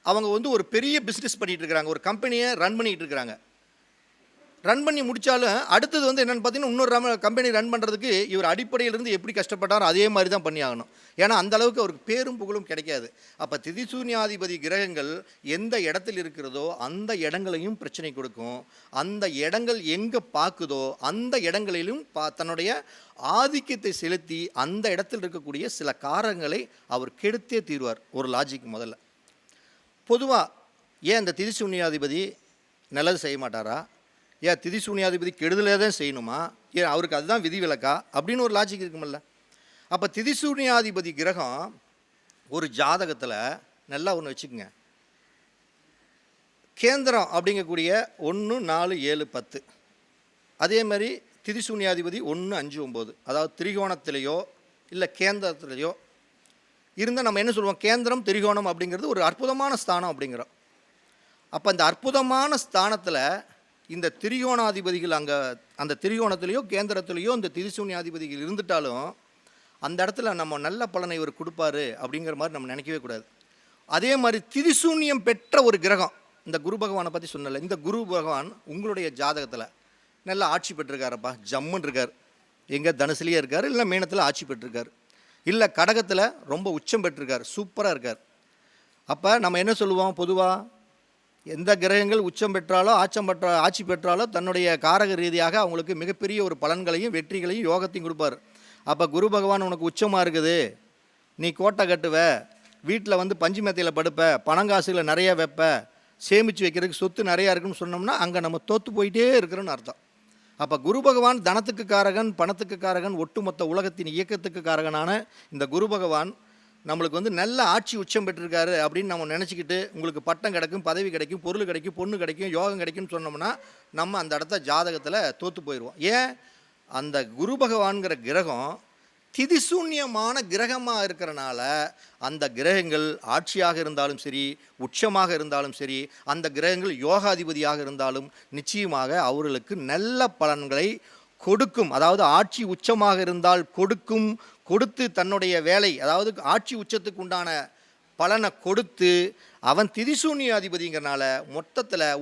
அவங்க ஒரு பெரிய பிஸ்னஸ் பண்ணிகிட்டு இருக்கிறாங்க, ஒரு கம்பெனியை ரன் பண்ணிகிட்டு இருக்கிறாங்க. ரன் பண்ணி முடித்தாலும் அடுத்தது என்னென்னு பார்த்தீங்கன்னா இன்னொரு கம்பெனி ரன் பண்ணுறதுக்கு இவர் அடிப்படையிலிருந்து எப்படி கஷ்டப்பட்டாரோ அதே மாதிரி தான் பண்ணி ஆகணும். ஏன்னா அந்தளவுக்கு அவருக்கு பேரும் புகழும் கிடைக்காது. அப்போ திதிசூன்யாதிபதி கிரகங்கள் எந்த இடத்தில் இருக்கிறதோ அந்த இடங்களையும் பிரச்சனை கொடுக்கும். அந்த இடங்கள் எங்கே பார்க்குதோ அந்த இடங்களிலும் தன்னுடைய ஆதிக்கத்தை செலுத்தி அந்த இடத்தில் இருக்கக்கூடிய சில காரங்களை அவர் கெடுத்தே தீர்வார். ஒரு லாஜிக் முதல்ல பொதுவாக ஏன் அந்த திதிசூன்யாதிபதி நல்லது செய்ய மாட்டாரா? ஏன் திதிசூன்யாதிபதி கெடுதலே தான் செய்யணுமா? ஏன் அவருக்கு அதுதான் விதி விலக்கா அப்படின்னு ஒரு லாஜிக் இருக்குமில்ல. அப்போ திதிசூன்யாதிபதி கிரகம் ஒரு ஜாதகத்தில் நல்லா ஒன்று வச்சுக்கோங்க. கேந்திரம் அப்படிங்கக்கூடிய 1, 4, 7, 10. அதே மாதிரி திதிசூன்யாதிபதி 1, 5, 9, அதாவது திரிகோணத்திலேயோ இல்லை கேந்திரத்திலேயோ இருந்தால் நம்ம என்ன சொல்லுவோம், கேந்திரம் திரிகோணம் அப்படிங்கிறது ஒரு அற்புதமான ஸ்தானம் அப்படிங்கிறோம். அப்போ அந்த அற்புதமான ஸ்தானத்தில் இந்த திரிகோணாதிபதிகள் அங்கே அந்த திரிகோணத்திலேயோ கேந்திரத்திலேயோ இந்த திதிசூன்யாதிபதிகள் இருந்துட்டாலும் அந்த இடத்துல நம்ம நல்ல பலனை இவர் கொடுப்பாரு அப்படிங்கிற மாதிரி நம்ம நினைக்கவே கூடாது. அதே மாதிரி திதிசூன்யம் பெற்ற ஒரு கிரகம், இந்த குரு பகவானை பற்றி சொன்னல, இந்த குரு பகவான் உங்களுடைய ஜாதகத்தில் நல்லா ஆட்சி பெற்றிருக்காரப்பா, ஜம்முன்னு இருக்கார், எங்கே தனுசுலேயே இருக்கார், இல்லை மீனத்தில் ஆட்சி பெற்றிருக்கார், இல்லை கடகத்தில் ரொம்ப உச்சம் பெற்றிருக்கார், சூப்பராக இருக்கார். அப்போ நம்ம என்ன சொல்லுவோம், பொதுவாக எந்த கிரகங்கள் உச்சம் பெற்றாலோ ஆட்சி பெற்றாலோ தன்னுடைய காரக ரீதியாக அவங்களுக்கு மிகப்பெரிய ஒரு பலன்களையும் வெற்றிகளையும் யோகத்தையும் கொடுப்பார். அப்போ குரு பகவான் உனக்கு உச்சமாக இருக்குது, நீ கோட்டை கட்டுவ, வீட்டில் வந்து பஞ்சு மெத்தையில் படுப்ப, பணங்காசுகளை நிறைய வைப்ப, சேமித்து வைக்கிறதுக்கு சொத்து நிறையா இருக்குன்னு சொன்னோம்னா அங்கே நம்ம தோற்று போயிட்டே இருக்கிறோன்னு அர்த்தம். அப்போ குரு பகவான் தனத்துக்கு காரகன், பணத்துக்கு காரகன், ஒட்டுமொத்த உலகத்தின் இயக்கத்துக்கு காரகனான இந்த குரு பகவான் நம்மளுக்கு வந்து நல்ல ஆட்சி உச்சம் பெற்றிருக்காரு அப்படின்னு நம்ம நினச்சிக்கிட்டு உங்களுக்கு பட்டம் கிடைக்கும், பதவி கிடைக்கும், பொருள் கிடைக்கும், பொண்ணு கிடைக்கும், யோகம் கிடைக்கும்னு சொன்னோம்னா நம்ம அந்த இடத்த ஜாதகத்தில் தோற்று போயிடுவோம். ஏன், அந்த குரு பகவான்கிற கிரகம் திதிசூன்யமான கிரகமாக இருக்கிறனால அந்த கிரகங்கள் ஆட்சியாக இருந்தாலும் சரி, உச்சமாக இருந்தாலும் சரி, அந்த கிரகங்கள் யோகாதிபதியாக இருந்தாலும் நிச்சயமாக அவர்களுக்கு நல்ல பலன்களை கொடுக்கும். அதாவது ஆட்சி உச்சமாக இருந்தால் கொடுத்து தன்னுடைய வேலை, அதாவது ஆட்சி உச்சத்துக்கு உண்டான பலனை கொடுத்து அவன் திதிசூன்யாதிபதிங்கிறனால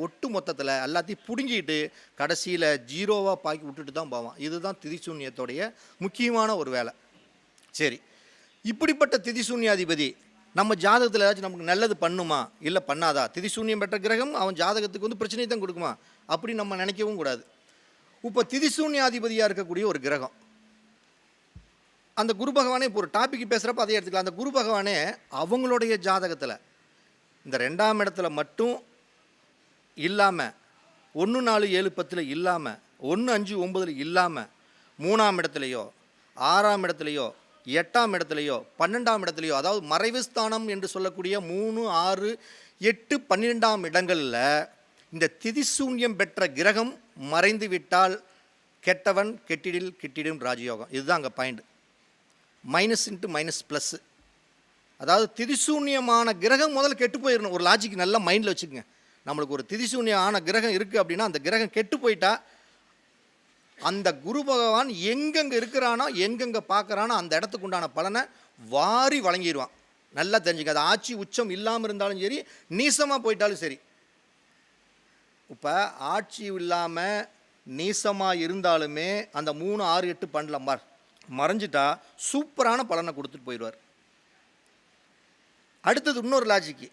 ஒட்டு மொத்தத்தில் எல்லாத்தையும் பிடுங்கிட்டு கடைசியில் ஜீரோவாக பாக்கி விட்டுட்டு தான் போவான். இதுதான் திதிசூன்யத்தோடைய முக்கியமான ஒரு வேலை. சரி, இப்படிப்பட்ட திதிசூன்யாதிபதி நம்ம ஜாதகத்தில் ஏதாச்சும் நமக்கு நல்லது பண்ணுமா, இல்லை பண்ணாதா? திதிசூன்யம் பெற்ற கிரகம் அவன் ஜாதகத்துக்கு வந்து பிரச்சனையை தான் கொடுக்குமா அப்படி நம்ம நினைக்கவும் கூடாது. இப்போ திதிசூன்யாதிபதியாக இருக்கக்கூடிய ஒரு கிரகம், அந்த குரு பகவானே, இப்போ ஒரு டாபிக் பேசுகிறப்ப அதே எடுத்துக்கலாம். அந்த குரு பகவானே அவங்களுடைய ஜாதகத்தில் இந்த 2ஆம் இடத்துல மட்டும் இல்லாமல், 1, 4, 7, 10 இல்லாமல், 1, 5, 9 இல்லாமல், 3ஆம் இடத்துலையோ 6ஆம் இடத்துலையோ 8ஆம் இடத்துலையோ 12ஆம் இடத்துலையோ, அதாவது மறைவு ஸ்தானம் என்று சொல்லக்கூடிய 3, 6, 8, 12ஆம் இடங்களில் இந்த திதிசூன்யம் பெற்ற கிரகம் மறைந்து விட்டால் கெட்டவன் கெட்டிடும் ராஜயோகம். இதுதான் அங்கே point. Minus into minus plus. அதாவது திதிசூன்யமான கிரகம் முதல்ல கெட்டு போயிடணும். ஒரு லாஜிக் நல்லா மைண்டில் வச்சுக்கோங்க. நம்மளுக்கு ஒரு திதிசூன்யமான கிரகம் இருக்குது அப்படின்னா அந்த கிரகம் கெட்டு போயிட்டா அந்த குரு பகவான் எங்கெங்கே இருக்கிறானோ, எங்கெங்கே பார்க்குறானோ அந்த இடத்துக்கு உண்டான பலனை வாரி வழங்கிடுவான். நல்லா தெரிஞ்சுக்க. அது ஆட்சி உச்சம் இல்லாமல் இருந்தாலும் சரி, நீசமாக போயிட்டாலும் சரி. இப்போ ஆட்சி இல்லாமல் நீசமாக இருந்தாலுமே அந்த 3, 6, 8, 12 மறைஞ்சிட்டா சூப்பரான பலனை கொடுத்துட்டு போயிடுவார். அடுத்தது இன்னொரு லாஜிக்கு,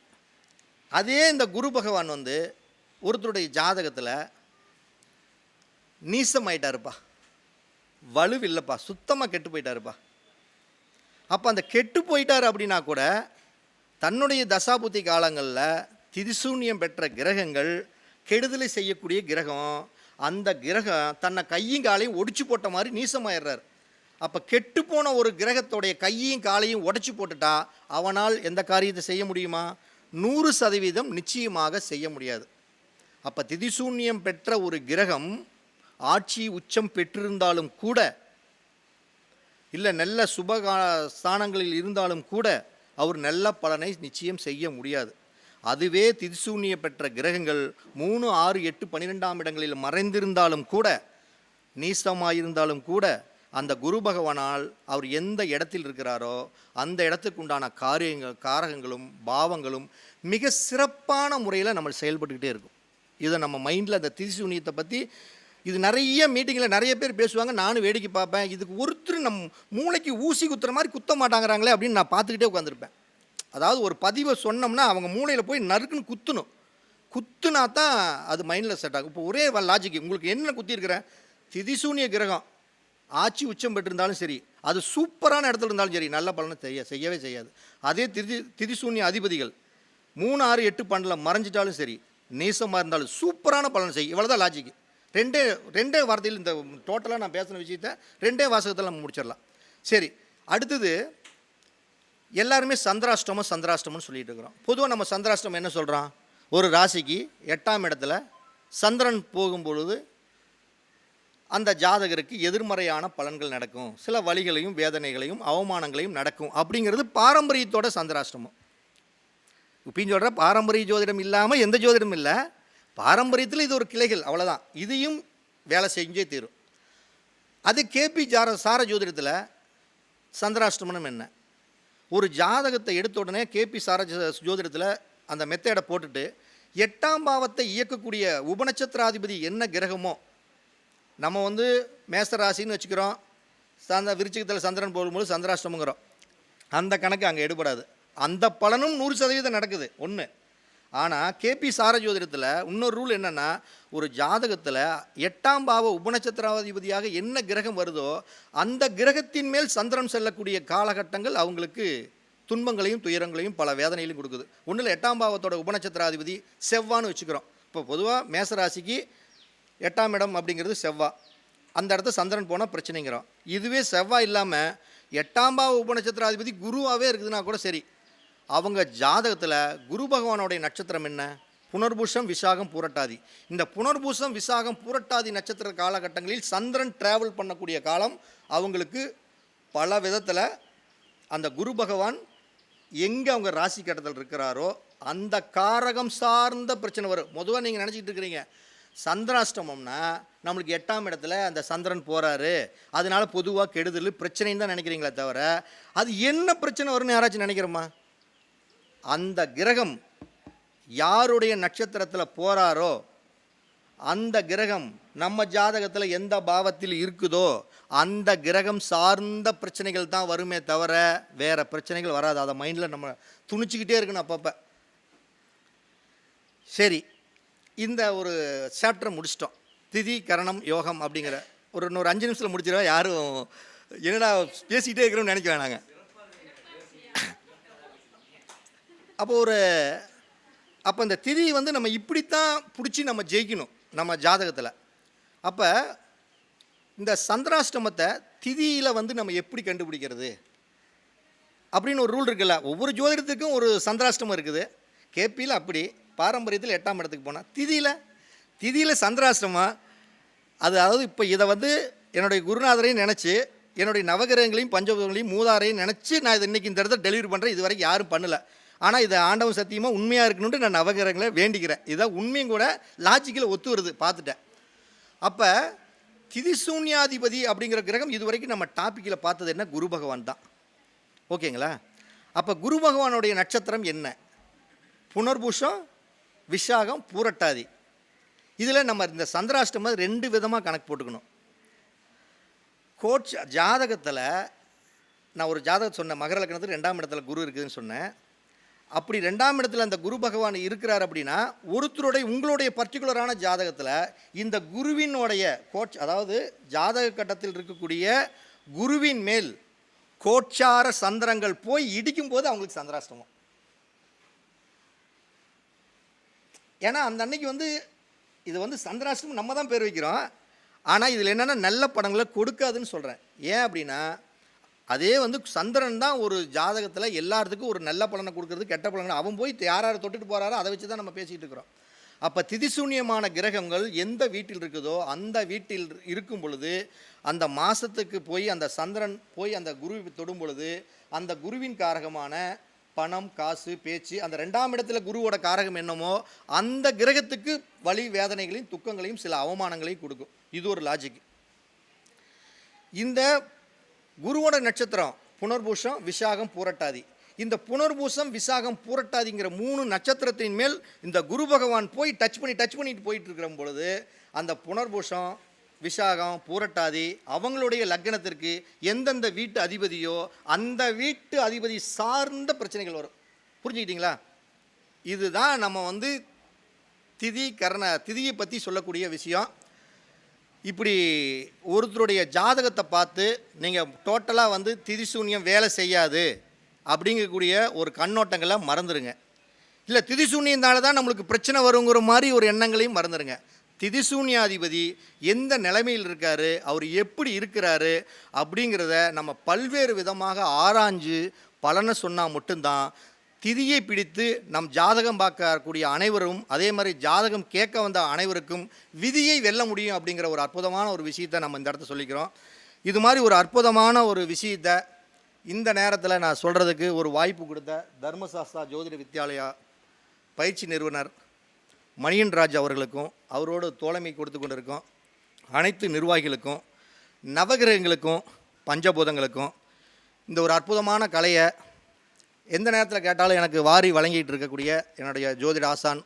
அதே இந்த குரு பகவான் வந்து ஒருத்தருடைய ஜாதகத்தில் நீசமாயிட்டாருப்பா, வலுவில்லைப்பா, சுத்தமாக கெட்டு போயிட்டாருப்பா. அப்போ அந்த கெட்டு போயிட்டார் அப்படின்னா கூட தன்னுடைய தசாபுத்தி காலங்களில் திதிசூன்யம் பெற்ற கிரகங்கள் கெடுதலை செய்யக்கூடிய கிரகம், அந்த கிரகம் தன்னை கையும் காலையும் ஒடிச்சு போட்ட மாதிரி நீசமாயிடுறார். அப்போ கெட்டு போன ஒரு கிரகத்தோடைய கையையும் காலையும் உடைச்சி போட்டுட்டா அவனால் எந்த காரியத்தை செய்ய முடியுமா? 100% நிச்சயமாக செய்ய முடியாது. அப்போ திதிசூன்யம் பெற்ற ஒரு கிரகம் ஆட்சி உச்சம் பெற்றிருந்தாலும் கூட, இல்லை நல்ல ஸ்தானங்களில் இருந்தாலும் கூட அவர் நல்ல பலனை நிச்சயம் செய்ய முடியாது. அதுவே திதிசூன்ய பெற்ற கிரகங்கள் 3, 6, 8, 12ஆம் இடங்களில் மறைந்திருந்தாலும் கூட, நீசமாயிருந்தாலும் கூட, அந்த குரு பகவானால் அவர் எந்த இடத்தில் இருக்கிறாரோ அந்த இடத்துக்கு உண்டான காரகங்களும் பாவங்களும் மிக சிறப்பான முறையில் நம்ம செயல்பட்டுக்கிட்டே இருக்கும். இதை நம்ம மைண்டில் அந்த திதிசூன்யத்தை பற்றி இது நிறைய மீட்டிங்கில் நிறைய பேர் பேசுவாங்க, நானும் வேடிக்கை பார்ப்பேன். இதுக்கு ஒருத்தர் நம் மூளைக்கு ஊசி குத்துற மாதிரி குத்த மாட்டாங்கிறாங்களே அப்படின்னு நான் பார்த்துக்கிட்டே உட்காந்துருப்பேன். அதாவது ஒரு பதிவை சொன்னோம்னா அவங்க மூளையில் போய் நறுக்குன்னு குத்துனா தான் அது மைண்டில் செட் ஆகும். இப்போ ஒரே லாஜிக்கு, உங்களுக்கு என்ன குத்திருக்கிறேன், திதிசூன்ய கிரகம் ஆட்சி உச்சம் பெற்றிருந்தாலும் சரி, அது சூப்பரான இடத்துல இருந்தாலும் சரி, நல்ல பலனை செய்யவே செய்யாது. அதே திதிசூன்ய அதிபதிகள் 3, 6, 8, 12 மறைஞ்சிட்டாலும் சரி, நீசமாக இருந்தாலும் சூப்பரான பலனை செய்யும். இவ்வளோதான் லாஜிக்கு. ரெண்டே வார்த்தையில் இந்த டோட்டலாக நான் பேசின விஷயத்தை 2 வாசகத்தில் நம்ம முடிச்சிடலாம். சரி, அடுத்தது எல்லாருமே சந்திராஷ்டமம்னு சொல்லிட்டு இருக்கிறோம். பொதுவாக நம்ம சந்திராஷ்டமம் என்ன சொல்கிறோம், ஒரு ராசிக்கு 8ஆம் இடத்துல சந்திரன் போகும்பொழுது அந்த ஜாதகருக்கு எதிர்மறையான பலன்கள் நடக்கும், சில வலிகளையும் வேதனைகளையும் அவமானங்களையும் நடக்கும் அப்படிங்கிறது பாரம்பரியத்தோட சந்திராஷ்டமம். இப்படின்னு சொல்கிற பாரம்பரிய ஜோதிடம் இல்லாமல் எந்த ஜோதிடமும் இல்லை, பாரம்பரியத்தில் இது ஒரு கிளைகள், அவ்வளோதான். இதையும் வேலை செஞ்சே தீரும். அது கேபி சார ஜோதிடத்தில் சந்திராஷ்டமனம் என்ன? ஒரு ஜாதகத்தை எடுத்த உடனே கேபி சார ஜோதிடத்தில் அந்த மெத்தேடை போட்டுட்டு 8ஆம் பாவத்தை இயக்கக்கூடிய உபநட்சத்திராதிபதி என்ன கிரகமோ, நம்ம வந்து மேசராசின்னு வச்சுக்கிறோம், விருச்சிகத்தில் சந்திரன் போடும்போது சந்திராஷ்டமங்கிறோம், அந்த கணக்கு அங்கே எடுபடாது. அந்த பலனும் 100% நடக்குது ஒன்று. ஆனால் கேபி சார ஜோதிடத்தில் இன்னொரு ரூல் என்னென்னா, ஒரு ஜாதகத்தில் 8ஆம் பாவ உபநட்சத்திராதிபதியாக என்ன கிரகம் வருதோ அந்த கிரகத்தின் மேல் சந்திரன் செல்லக்கூடிய காலகட்டங்கள் அவங்களுக்கு துன்பங்களையும் துயரங்களையும் பல வேதனைகளையும் கொடுக்குது. ஒன்றில் 8ஆம் பாவத்தோட உபநட்சத்திராதிபதி செவ்வான்னு வச்சுக்கிறோம். இப்போ பொதுவாக மேசராசிக்கு 8ஆம் இடம் அப்படிங்கிறது செவ்வா, அந்த இடத்த சந்திரன் போனால் பிரச்சனைங்கிறோம். இதுவே செவ்வாய் இல்லாமல் 8ஆம் பாவ உபநட்சத்திராதிபதி குருவாகவே இருக்குதுன்னா கூட சரி, அவங்க ஜாதகத்தில் குரு பகவானுடைய நட்சத்திரம் என்ன? புனர்பூஷம் விசாகம் பூரட்டாதி. இந்த புனர்பூஷம் விசாகம் பூரட்டாதி நட்சத்திர காலகட்டங்களில் சந்திரன் டிராவல் பண்ணக்கூடிய காலம் அவங்களுக்கு பல விதத்தில் அந்த குரு பகவான் எங்கே அவங்க ராசி கட்டத்தில் இருக்கிறாரோ அந்த காரகம் சார்ந்த பிரச்சனை வரும். பொதுவாக நீங்கள் நினச்சிக்கிட்டு இருக்கிறீங்க சந்திராஷ்டமம்னா நம்மளுக்கு 8ஆம் இடத்துல அந்த சந்திரன் போகிறாரு, அதனால பொதுவாக கெடுதல் பிரச்சனைன்னு தான் நினைக்கிறீங்களே தவிர அது என்ன பிரச்சனை வரும்னு யாராச்சும் நினைக்கிறோமா? அந்த கிரகம் யாருடைய நட்சத்திரத்தில் போகிறாரோ அந்த கிரகம் நம்ம ஜாதகத்தில் எந்த பாவத்தில் இருக்குதோ அந்த கிரகம் சார்ந்த பிரச்சனைகள் தான் வருமே தவிர வேறு பிரச்சனைகள் வராது. அதை மைண்டில் நம்ம துணிச்சிக்கிட்டே இருக்கணும் அப்பப்போ. சரி, இந்த ஒரு சாப்டரை முடிச்சிட்டோம். திதி கரணம் யோகம் அப்படிங்கிற இன்னொரு 5 நிமிஷத்தில் முடிச்சிடுவா. யாரும் என்னடா பேசிக்கிட்டே இருக்கிறோம்னு நினைக்க வேணாங்க. அப்போ இந்த திதி வந்து நம்ம இப்படித்தான் பிடிச்சி நம்ம ஜெயிக்கணும் நம்ம ஜாதகத்தில். அப்போ இந்த சந்திராஷ்டமத்தை திதியில் வந்து நம்ம எப்படி கண்டுபிடிக்கிறது அப்படின்னு ஒரு ரூல் இருக்குல்ல. ஒவ்வொரு ஜோதிடத்துக்கும் ஒரு சந்திராஷ்டமம் இருக்குது. கேபியில் அப்படி, பாரம்பரியத்தில் 8ஆம் இடத்துக்கு போனால் திதியில் சந்திராஷ்டமம். அதாவது இப்போ இதை வந்து என்னுடைய குருநாதரையும் நினச்சி என்னுடைய நவகிரகங்களையும் பஞ்சபூதங்களையும் மூதாரையும் நினச்சி நான் இதை இன்றைக்கி இந்த இடத்துல டெலிவரி பண்ணுறேன். இது வரைக்கும் யாரும் பண்ணலை. ஆனால் இதை ஆண்டவன் சத்தியமாக உண்மையாக இருக்கணுன்ட்டு நான் நவகிரகங்களை வேண்டிக்கிறேன். இதான் உண்மையும் கூட லாஜிக்கில் ஒத்து வருது, பார்த்துட்டேன். அப்போ திதிசூன்யாதிபதி அப்படிங்கிற கிரகம் இது வரைக்கும் நம்ம டாப்பிக்கில் பார்த்தது என்ன? குரு பகவான் தான். ஓகேங்களா? அப்போ குரு பகவானுடைய நட்சத்திரம் என்ன? புனர்பூஷம் விசாகம் பூரட்டாதி. இதில் நம்ம இந்த சந்திராஷ்டமம் 2 விதமாக கணக்கு போட்டுக்கணும். ஜாதகத்தில் நான் ஒரு ஜாதகம் சொன்னேன், மகர லக்னத்துக்கு 2ஆம் இடத்துல குரு இருக்குதுன்னு சொன்னேன். அப்படி 2ஆம் இடத்துல அந்த குரு பகவான் இருக்கிறார் அப்படின்னா உங்களுடைய பர்டிகுலரான ஜாதகத்தில் இந்த குருவினுடைய அதாவது ஜாதக கட்டத்தில் இருக்கக்கூடிய குருவின் மேல் கோட்சார சந்திரங்கள் போய் இடிக்கும் போது அவங்களுக்கு சந்திராஷ்டமம். ஏன்னா அந்த அன்னைக்கு வந்து இது வந்து சந்திராஷ்டமம் நம்ம தான் பேர் வைக்கிறோம். ஆனால் இதில் என்னென்னா நல்ல படங்களை கொடுக்காதுன்னு சொல்கிறேன். ஏன் அப்படின்னா அதே வந்து சந்திரன் தான் ஒரு ஜாதகத்தில் எல்லாத்துக்கும் ஒரு நல்ல பலனை கொடுக்கறது, கெட்ட பலனை அவன் போய் யார் தொட்டுட்டு போகிறாரோ அதை வச்சு தான் நம்ம பேசிகிட்டு இருக்கிறோம். அப்போ திதிசூன்யமான கிரகங்கள் எந்த வீட்டில் இருக்குதோ அந்த வீட்டில் இருக்கும் பொழுது அந்த மாதத்துக்கு போய் அந்த சந்திரன் போய் அந்த குருவை தொடும் பொழுது அந்த குருவின் காரகமான பணம், காசு, பேச்சு, அந்த 2ஆம் இடத்துல குருவோட காரகம் என்னமோ அந்த கிரகத்துக்கு வலி வேதனைகளையும் துக்கங்களையும் சில அவமானங்களையும் கொடுக்கும். இது ஒரு லாஜிக். இந்த குருவோட நட்சத்திரம் புனர்பூஷம் விசாகம் பூரட்டாதி. இந்த புனர்பூசம் விசாகம் பூரட்டாதிங்கிற 3 நட்சத்திரத்தின் மேல் இந்த குரு பகவான் போய் டச் பண்ணிட்டு போயிட்டு இருக்கிற பொழுது அந்த புனர்பூஷம் விசாகம் பூரட்டாதி அவங்களுடைய லக்னத்திற்கு எந்தெந்த வீட்டு அதிபதியோ அந்த வீட்டு அதிபதி சார்ந்த பிரச்சனைகள் வரும். புரிஞ்சுக்கிட்டீங்களா? இதுதான் நம்ம வந்து திதியை பற்றி சொல்லக்கூடிய விஷயம். இப்படி ஒருத்தருடைய ஜாதகத்தை பார்த்து நீங்கள் டோட்டலாக வந்து திதிசூன்யம் வேலை செய்யாது அப்படிங்கக்கூடிய ஒரு கண்ணோட்டங்களை மறந்துடுங்க. இல்லை திதிசூன்யத்தால தான் நம்மளுக்கு பிரச்சனை வருங்கிற மாதிரி ஒரு எண்ணங்களையும் மறந்துடுங்க. திதிசூன்யாதிபதி எந்த நிலைமையில் இருக்கார், அவர் எப்படி இருக்கிறாரு அப்படிங்கிறத நம்ம பல்வேறு விதமாக ஆராய்ஞ்சு பலனை சொன்னால் மட்டும்தான் திதியை பிடித்து நம் ஜாதகம் பார்க்கக்கூடிய அனைவரும், அதே மாதிரி ஜாதகம் கேட்க வந்த அனைவருக்கும் விதியை வெல்ல முடியும் அப்படிங்கிற ஒரு அற்புதமான ஒரு விஷயத்தை நம்ம இந்த இடத்த சொல்லிக்கிறோம். இது மாதிரி ஒரு அற்புதமான ஒரு விஷயத்தை இந்த நேரத்தில் நான் சொல்கிறதுக்கு ஒரு வாய்ப்பு கொடுத்த தர்மசாஸ்தா ஜோதிட வித்யாலயா பயிற்சி நிறுவனர் மணியன்ராஜ் அவர்களுக்கும், அவரோடு தோழமை கொடுத்து கொண்டிருக்கோம் அனைத்து நிர்வாகிகளுக்கும், நவகிரகங்களுக்கும், பஞ்சபூதங்களுக்கும், இந்த ஒரு அற்புதமான கலையை எந்த நேரத்தில் கேட்டாலும் எனக்கு வாரி வழங்கிட்டு இருக்கக்கூடிய என்னுடைய ஜோதிட ஆசான்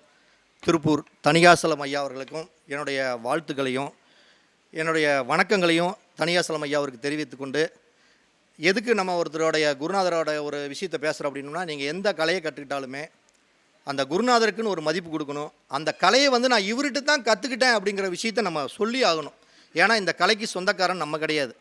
திருப்பூர் தணிகாசலம் ஐயா அவர்களுக்கும் என்னுடைய வாழ்த்துக்களையும் என்னுடைய வணக்கங்களையும் தணிகாசலம் ஐயா அவருக்கு தெரிவித்துக்கொண்டு, எதுக்கு நம்ம ஒருத்தருடைய குருநாதரோட ஒரு விஷயத்தை பேசுகிறோம் அப்படின்னா, நீங்கள் எந்த கலையை கற்றுக்கிட்டாலுமே அந்த குருநாதருக்குன்னு ஒரு மதிப்பு கொடுக்கணும். அந்த கலையை நான் இவர்கிட்ட தான் கற்றுக்கிட்டேன் அப்படிங்கிற விஷயத்தை நம்ம சொல்லி ஆகணும். ஏன்னா இந்த கலைக்கு சொந்தக்காரன் நம்ம கிடையாது.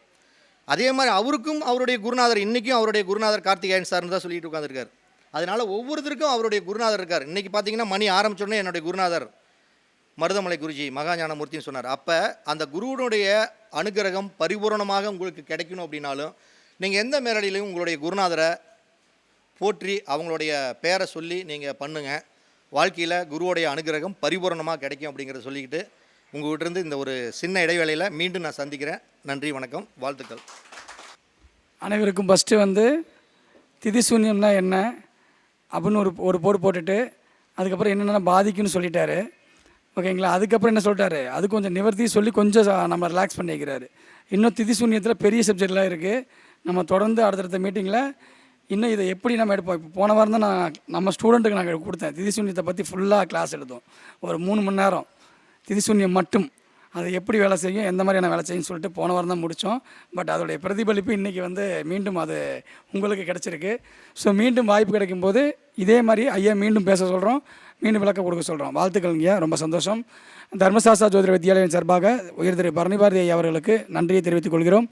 அதே மாதிரி அவருக்கும் அவருடைய குருநாதர், இன்றைக்கும் அவருடைய குருநாதர் கார்த்திகேயன் சார்னு தான் சொல்லிட்டு உட்காந்துருக்கார். அதனால் ஒவ்வொருத்தருக்கும் அவருடைய குருநாதர் இருக்கார். இன்றைக்கி பார்த்தீங்கன்னா மணி ஆரம்பிச்சோடனே என்னுடைய குருநாதர் மருதமலை குருஜி மகாஞானமூர்த்தின்னு சொன்னார். அப்போ அந்த குருவனுடைய அனுகிரகம் பரிபூரணமாக உங்களுக்கு கிடைக்கணும் அப்படின்னாலும் நீங்கள் எந்த மேலடியிலையும் உங்களுடைய குருநாதரை போற்றி அவங்களுடைய பேரை சொல்லி நீங்கள் பண்ணுங்கள். வாழ்க்கையில் குருவோடைய அனுகிரகம் பரிபூரணமாக கிடைக்கும் அப்படிங்கிறத சொல்லிக்கிட்டு உங்கள்கிட்டருந்து இந்த ஒரு சின்ன இடைவேளையில் மீண்டும் நான் சந்திக்கிறேன். நன்றி, வணக்கம், வாழ்த்துக்கள். அனைவருக்கும் ஃபஸ்ட்டு திதி சூன்யம்னா என்ன அப்படின்னு ஒரு போடு போட்டுட்டு அதுக்கப்புறம் என்னென்ன பாதிக்குன்னு சொல்லிட்டாரு. ஓகேங்களா? அதுக்கப்புறம் என்ன சொல்லிட்டாரு, அது கொஞ்சம் நிவர்த்தி சொல்லி கொஞ்சம் நம்ம ரிலாக்ஸ் பண்ணிக்கிறாரு. இன்னும் திதி சூன்யத்தில் பெரிய சப்ஜெக்ட்லாம் இருக்குது. நம்ம தொடர்ந்து அடுத்தடுத்த மீட்டிங்கில் இன்னும் இதை எப்படி நம்ம எடுப்போம். இப்போ போன வாரம் தான் நம்ம ஸ்டூடெண்ட்டுக்கு நாங்கள் கொடுத்தேன். திதி சூன்யத்தை பற்றி ஃபுல்லாக கிளாஸ் எடுத்தோம். ஒரு 3 மணி நேரம் திதி சூன்யம் மட்டும், அது எப்படி வேலை செய்யும், எந்த மாதிரியான வேலை செய்யும்னு சொல்லிட்டு போன வாரம் தான் முடித்தோம். பட் அதோடைய பிரதிபலிப்பு இன்றைக்கி மீண்டும் அது உங்களுக்கு கிடச்சிருக்கு. ஸோ மீண்டும் வாய்ப்பு கிடைக்கும்போது இதே மாதிரி ஐயா மீண்டும் பேச சொல்கிறோம், மீண்டும் விளக்கம் கொடுக்க சொல்கிறோம். வாழ்த்துக்கள்ங்க, ரொம்ப சந்தோஷம். தர்மசாஸ்தா ஜோதிட வித்யாலயம் சார்பாக உயர் திரு பரணிபாரதி ஐயா அவர்களுக்கு நன்றியை தெரிவித்துக் கொள்கிறோம்.